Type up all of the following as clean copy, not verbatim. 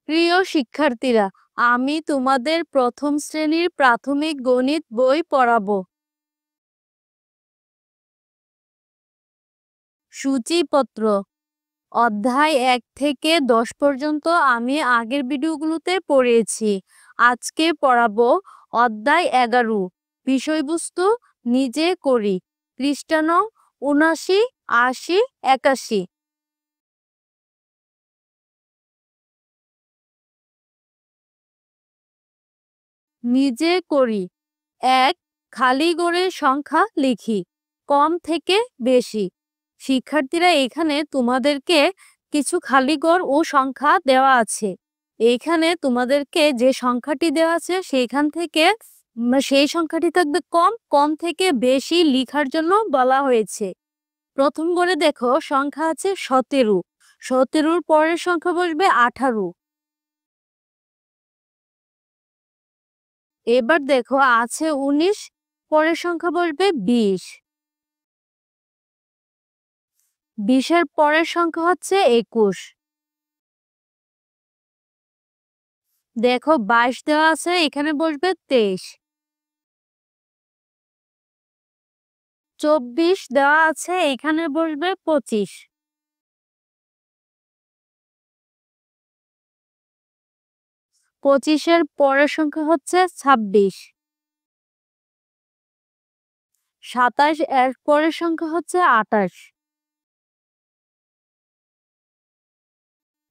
প্রিয় শিক্ষার্থীরা, আমি তোমাদের প্রথম শ্রেণীর প্রাথমিক গণিত বই পড়াবো। সূচিপত্র অধ্যায় 1 থেকে 10 পর্যন্ত আমি আগের ভিডিওগুলোতে পড়িয়েছি। আজকে পড়াবো অধ্যায় 11। বিষয়বস্তু নিজে করি। পৃষ্ঠা নং 79, 80, 81। নিজে করি। 1. খালি ঘরের সংখ্যা লিখি। কম থেকে বেশি। শিক্ষার্থীরা, এখানে তোমাদেরকে কিছু খালি ঘর ও সংখ্যা দেওয়া আছে। এইখানে তোমাদেরকে যে সংখ্যাটি দেওয়া আছে সেইখান থেকে সেই সংখ্যাটি থাকবে কম, কম থেকে বেশি লিখার জন্য বলা হয়েছে। প্রথম ঘরে দেখো সংখ্যা আছে 17। 17-র পরের সংখ্যা বসবে 18। এবার দেখো আছে 19, পরের সংখ্যা বসবে 20। 20-এর পরের সংখ্যা হচ্ছে 21। দেখো 22 দেওয়া আছে, এখানে বসবে 23। 24 দেওয়া আছে, এখানে বসবে 25। 25-এর পরের সংখ্যা হচ্ছে 26। 27 এর পরের সংখ্যা হচ্ছে 28।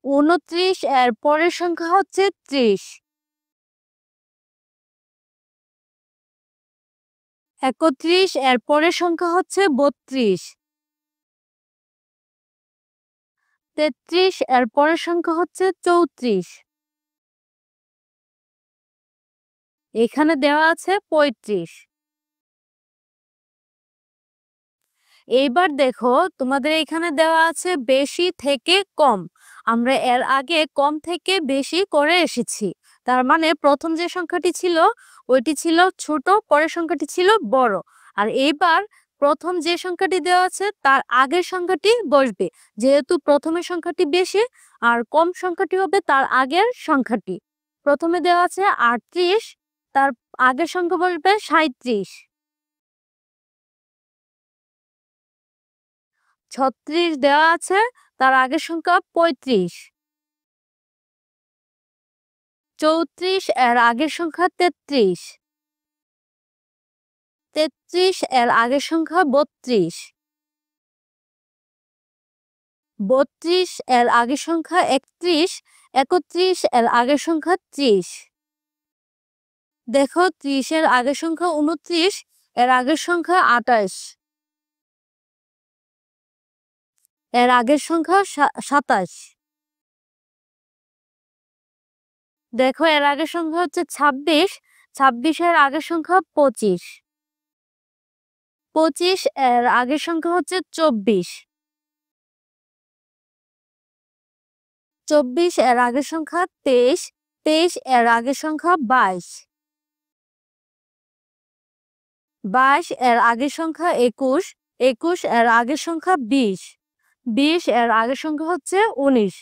29 এর পরের সংখ্যা হচ্ছে 30। 31 এর পরের সংখ্যা হচ্ছে 32। 33 এর পরের সংখ্যা হচ্ছে 34। এখানে দেওয়া আছে 35। এইবার দেখো তোমাদের এখানে দেওয়া আছে বেশি থেকে কম। আমরা এর আগে কম থেকে বেশি করে এসেছি। তার মানে প্রথম যে সংখ্যাটি ছিল ওইটি ছিল ছোট, পরের সংখ্যাটি ছিল বড়। আর এইবার প্রথম যে সংখ্যাটি দেওয়া আছে তার আগের সংখ্যাটি বসবে। যেহেতু প্রথমের সংখ্যাটি বেশি আর কম সংখ্যাটি হবে তার আগের সংখ্যাটি। প্রথমে দেওয়া আছে 38, তার আগের সংখ্যা বসবে 37। 36 দেওয়া আছে, তার আগের সংখ্যা 35। 34 এর আগের সংখ্যা 33। 33 এর আগের সংখ্যা 32। 32 এর আগের সংখ্যা 31। 31 এর আগের সংখ্যা 30। দেখো 30 এর আগের সংখ্যা 29, এর আগের সংখ্যা 28। এর আগের সংখ্যা 27। দেখো এর আগের সংখ্যা হচ্ছে 26। 26 এর আগের সংখ্যা 25। 25 এর আগের সংখ্যা হচ্ছে 24। 24 এর আগের সংখ্যা 23। 23 এর আগের সংখ্যা 22। 22 এর আগের সংখ্যা 21। 21 এর আগের সংখ্যা 20। 20 এর আগের সংখ্যা হচ্ছে 19।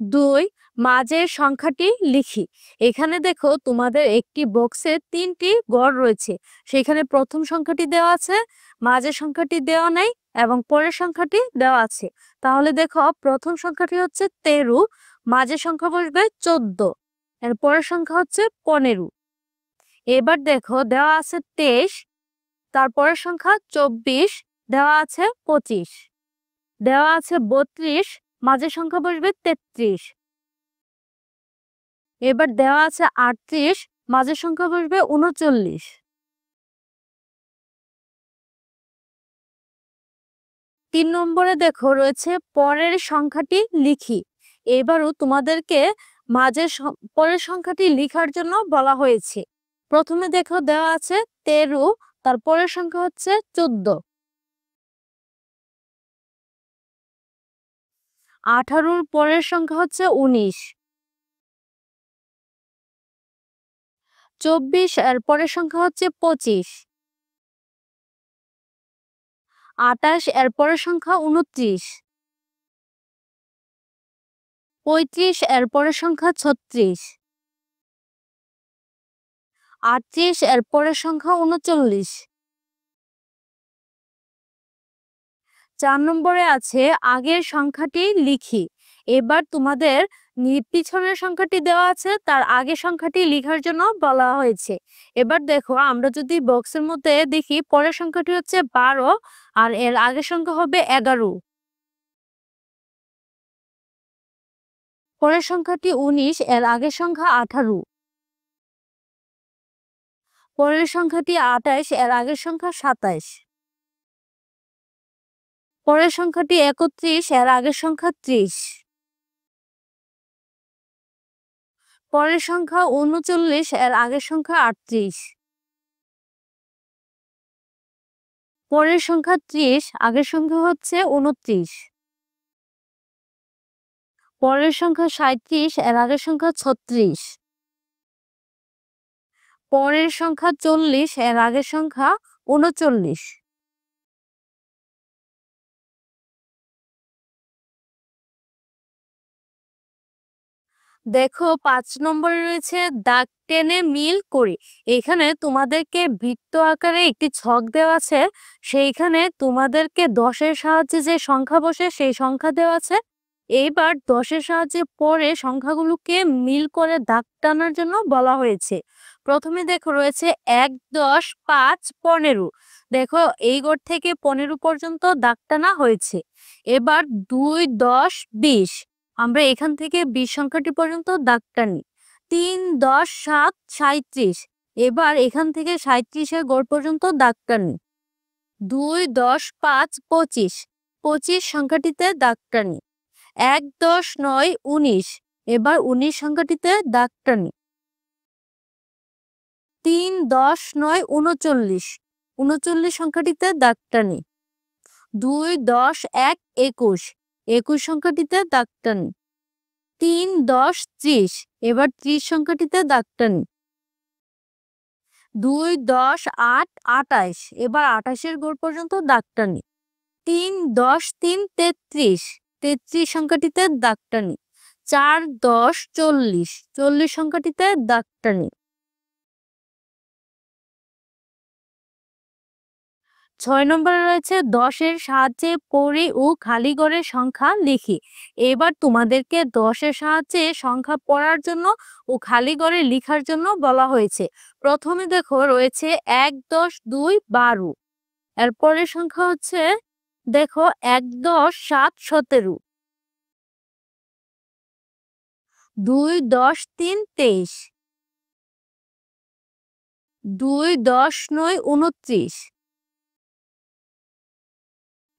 2. মাঝের সংখ্যাটি লিখি। এখানে দেখো তোমাদের একটি বক্সে 3টি ঘর রয়েছে। সেখানে প্রথম সংখ্যাটি দেওয়া আছে, মাঝের সংখ্যাটি দেওয়া নাই এবং পরের সংখ্যাটি দেওয়া আছে। তাহলে দেখো প্রথম সংখ্যাটি হচ্ছে 13, মাঝের সংখ্যা বসবে 14, এর পরের সংখ্যা হচ্ছে 15। এবার দেখো দেওয়া আছে 23, তারপরের সংখ্যা 24, দেওয়া আছে 25। দেওয়া আছে 32, মাঝের সংখ্যা বসবে 33। এবার দেওয়া আছে 38, মাঝের সংখ্যা বসবে 39। 3 নম্বরে দেখো রয়েছে পরের সংখ্যাটি লিখি। এবারও তোমাদেরকে পরের সংখ্যাটি লিখার জন্য বলা হয়েছে। প্রথমে দেখো দেওয়া আছে 13, তার পরের সংখ্যা হচ্ছে 14। 18-র পরের সংখ্যা হচ্ছে 19। 24 এর পরের সংখ্যা হচ্ছে 25। 28 এর পরের সংখ্যা 29। 35 এর পরের সংখ্যা 36। 38 এর পরের সংখ্যা 39। 4 নম্বরে আছে আগের সংখ্যাটি লিখি। এবার তোমাদের পিছনের সংখ্যাটি দেওয়া আছে, তার আগের সংখ্যাটি লেখার জন্য বলা হয়েছে। এবার দেখো, আমরা যদি বক্সের মধ্যে দেখি, পরের সংখ্যাটি হচ্ছে 12 আর এর আগের সংখ্যা হবে 11। পরের সংখ্যাটি 19, এর আগের সংখ্যা 18। পরের সংখ্যাটি 28, এর আগের সংখ্যা 27। পরের সংখ্যাটি 31, এর আগের সংখ্যা 30। পরের সংখ্যা 39, এর আগের সংখ্যা 38। পরের সংখ্যা 30, আগের সংখ্যা হচ্ছে 29। পরের সংখ্যা 37, এর আগের সংখ্যা 36। পরের সংখ্যা 40, এর আগের সংখ্যা 39। দেখো 5 নম্বরে রয়েছে দাগ টেনে মিল করি। এখানে তোমাদেরকে বৃত্ত আকারে একটি ছক দেওয়া আছে, সেইখানে তোমাদেরকে 10-এর সাহায্যে যে সংখ্যা বসে সেই সংখ্যা দেওয়া আছে। এইবার 10-এর সাহায্যে পরে সংখ্যাগুলোকে মিল করে দাগ টানার জন্য বলা হয়েছে। প্রথমে দেখো রয়েছে 1, 10, 5, 15। দেখো এই ঘর থেকে 15 পর্যন্ত দাগ টানা হয়েছে। এবার 2, 10, 20। আমরা এখান থেকে 20 সংখ্যাটি পর্যন্ত দাগ টানি। 3, 10, 7, 37। এবার এখান থেকে 37-এর ঘর পর্যন্ত দাগ টানি। 2, 10, 5, 25। 25 সংখ্যাটিতে দাগ টানি। 1, 10, 9, 19। এবার 19 সংখ্যাটিতে দাগ টানি। 3, 10, 9, 39। 39 সংখ্যাটিতে দাগ টানি। 2, 10, 1, 21। 21 সংখ্যাটিতে দাগ টানি। 3, 10, 30। এবার 30 সংখ্যাটিতে দাগ টানি। 2, 10, 8, 28। এবার 28-এর ঘর পর্যন্ত দাগ টানি। 3, 10, 3, 33। 33 সংখ্যাটিতে দাগ টানি। 4, 10, 40। 40 সংখ্যাটিতে দাগ টানি। 6 নম্বরে রয়েছে 10-এর সাহায্যে পড়ি ও খালি ঘরের সংখ্যা লিখি। এবার তোমাদেরকে 10-এর সাহায্যে সংখ্যা পড়ার জন্য ও খালি ঘরে লেখার জন্য বলা হয়েছে। প্রথমে দেখো রয়েছে 1, 10, 2, 12। এরপরের সংখ্যা হচ্ছে দেখো 1, 10, 7, 17। 2, 10, 3, 23। 2, 10, 9, 29।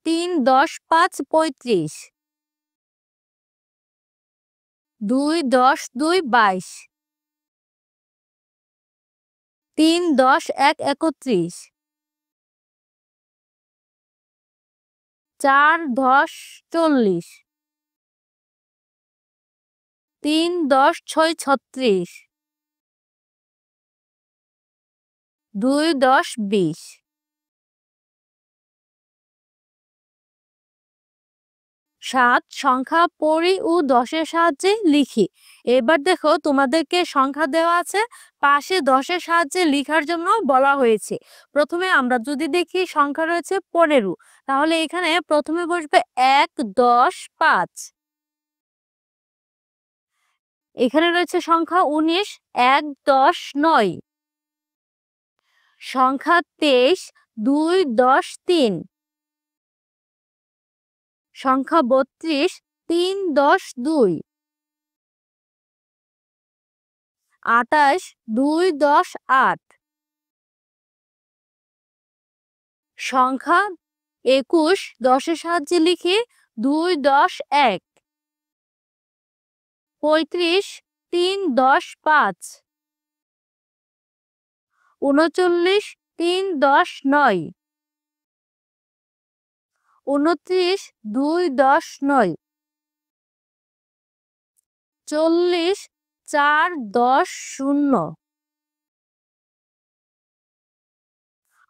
3, 10, 5, 35। 2, 10, 2, 22। 3, 10, 1, 31। 4, 10, 40। 3, 10, 6, 36। 2, 10, 20। 7 সংখ্যা পড়ি ও 10-এর সাহায্যে লিখি। এবার দেখো তোমাদেরকে সংখ্যা দেওয়া আছে, পাশে 10-এর সাহায্যে লেখার জন্য বলা হয়েছে। প্রথমে আমরা যদি দেখি সংখ্যা রয়েছে 15, তাহলে এখানে প্রথমে বসবে 1, 10, 5। এখানে রয়েছে সংখ্যা 19, 1, 10, 9। সংখ্যা 23, 2, 10, 3। সংখ্যা 32, 3, 10, 2। 28, 2, 10, 8। সংখ্যা 21, 10-এর সাহায্যে লিখি 2, 10, 1। 35, 3, 10, 5। 39, 3, 10, 9। 29, 2, 10, 9। 40, 4, 10, 0।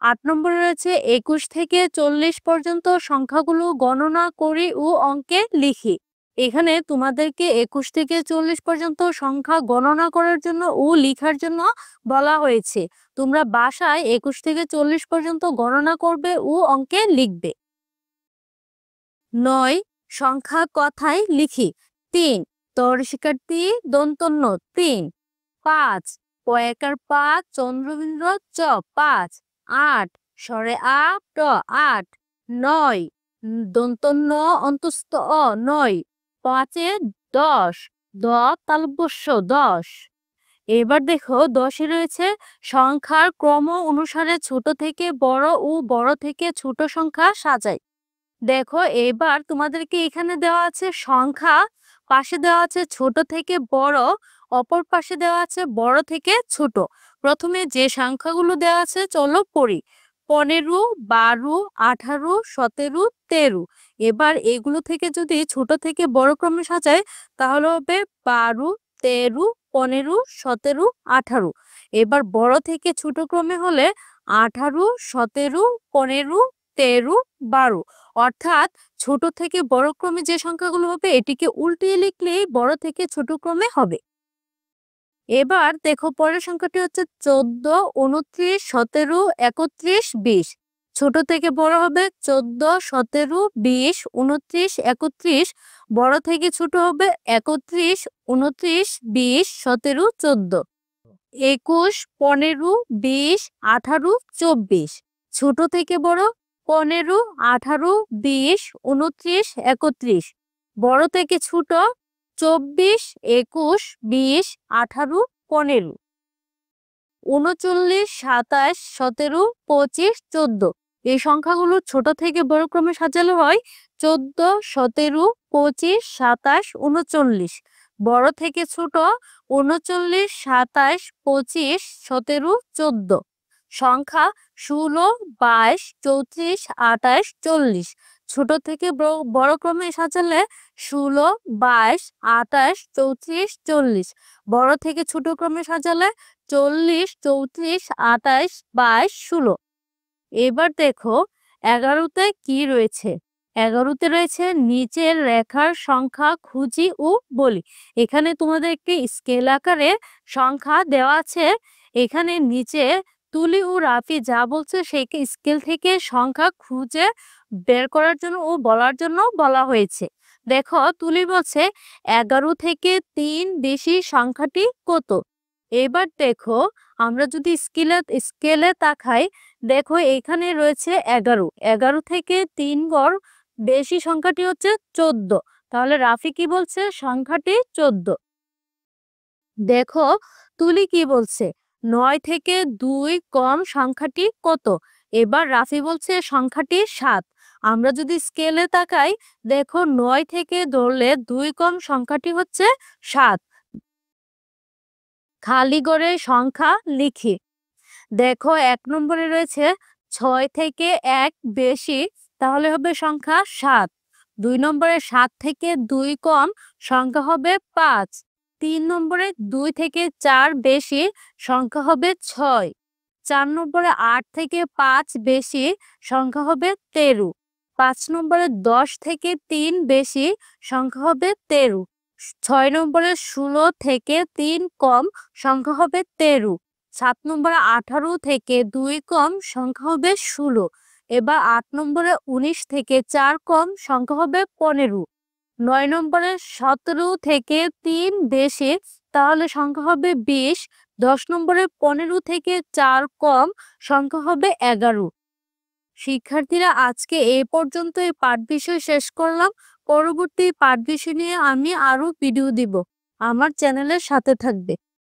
8 নম্বরে রয়েছে 21 থেকে 40 পর্যন্ত সংখ্যাগুলো গণনা করি ও অঙ্কে লিখি। এখানে তোমাদেরকে 21 থেকে 40 পর্যন্ত সংখ্যা গণনা করার জন্য ও লেখার জন্য বলা হয়েছে। তোমরা বাসায় 21 থেকে 40 পর্যন্ত গণনা করবে ও অঙ্কে লিখবে। 9 সংখ্যা কথায় লিখি। 3 তরশিকারটি দন্তন্য 3। 5 পয়াকার পা চন্দ্রবিন্দু চ 5। 8 স্বরে আ ট 8। 9 দন্তন্য অন্তস্থ অ 9। 5 10 দ তালব্যস্য 10। এবার দেখো 10-এ রয়েছে সংখ্যার ক্রম অনুসারে ছোট থেকে বড় ও বড় থেকে ছোট সংখ্যা সাজায়। দেখো এবার তোমাদেরকে এখানে দেওয়া আছে সংখ্যা, পাশে দেওয়া আছে ছোট থেকে বড়, অপর পাশে দেওয়া আছে বড় থেকে ছোট। প্রথমে যে সংখ্যাগুলো দেওয়া আছে চলো পড়ি। 15 12 18 17 13। এবার এগুলো থেকে যদি ছোট থেকে বড় ক্রমে সাজায় তাহলে হবে 12 13 15 17 18। এবার বড় থেকে ছোট ক্রমে হলে 18 17 15 13 12। অর্থাৎ ছোট থেকে বড় ক্রমে যে সংখ্যাগুলো হবে এটিকে উল্টিয়ে লিখলেই বড় থেকে ছোট ক্রমে হবে। এবার দেখো পরের সংখ্যাটি হচ্ছে 14 29 17 31 20। ছোট থেকে বড় হবে 14 17 20 29 31। বড় থেকে ছোট হবে 31 29 20 17 14। 21 15 20 18 24। ছোট থেকে বড় 15 18 20 29 31। বড় থেকে ছোট 24 21 20 18 15। 39 27 17 25 14। এই সংখ্যাগুলো ছোট থেকে বড় ক্রমে সাজালে হয় 14 17 25 27 39। বড় থেকে ছোট 39 27 25 17 14। সংখ্যা 16 22 34 28 40। ছোট থেকে বড় ক্রমে সাজালে 16 22 28 34 40। বড় থেকে ছোট ক্রমে সাজালে 40 34 28 22 16। এবার দেখো 11তে কি রয়েছে। 11তে রয়েছে নিচের রেখার সংখ্যা খুঁজি ও বলি। এখানে তোমাদের একটি স্কেল আকারে সংখ্যা দেওয়া আছে। এখানে নিচে তুলি ও রাফি যা বলছে সেই স্কেল থেকে সংখ্যা খুঁজে বের করার জন্য ও বলার জন্য বলা হয়েছে। দেখো তুলি বলছে 11 থেকে 3 বেশি সংখ্যাটি কত। এবার দেখো আমরা যদি স্কেলে তাকাই, দেখো এখানে রয়েছে 11। 11 থেকে 3 গড় বেশি সংখ্যাটি হচ্ছে 14। তাহলে রাফি কি বলছে সংখ্যাটি 14। দেখো তুলি কি বলছে 9 থেকে 2 কম সংখ্যাটি কত। এবার রাফি বলছে সংখ্যাটি 7। আমরা যদি স্কেলে তাকাই, দেখো 9 থেকে ধরলে 2 কম সংখ্যাটি হচ্ছে 7। খালি ঘরে সংখ্যা লিখি। দেখো 1 নম্বরে রয়েছে 6 থেকে 1 বেশি, তাহলে হবে সংখ্যা 7। 2 নম্বরে 7 থেকে 2 কম সংখ্যা হবে 5। 3 নম্বরে 2 থেকে 4 বেশি সংখ্যা হবে 6। 4 নম্বরে 8 থেকে 5 বেশি সংখ্যা হবে 13। 5 নম্বরে 10 থেকে 3 বেশি সংখ্যা হবে 13। 6 নম্বরে 16 থেকে 3 কম সংখ্যা হবে 13। 7 নম্বরে 18 থেকে 2 কম সংখ্যা হবে 16। এবার 8 নম্বরে 19 থেকে 4 কম সংখ্যা হবে 15। 9 নম্বরে 17 থেকে 3 বেশি, তাহলে সংখ্যা হবে 20। 10 নম্বরে 15 থেকে 4 কম সংখ্যা হবে 11। শিক্ষার্থীরা আজকে এই পর্যন্ত এই পাঠ বিষয় শেষ করলাম। পরবর্তী পাঠ বিষয় নিয়ে আমি আরো ভিডিও দিব। আমার চ্যানেলের সাথে থাকবে।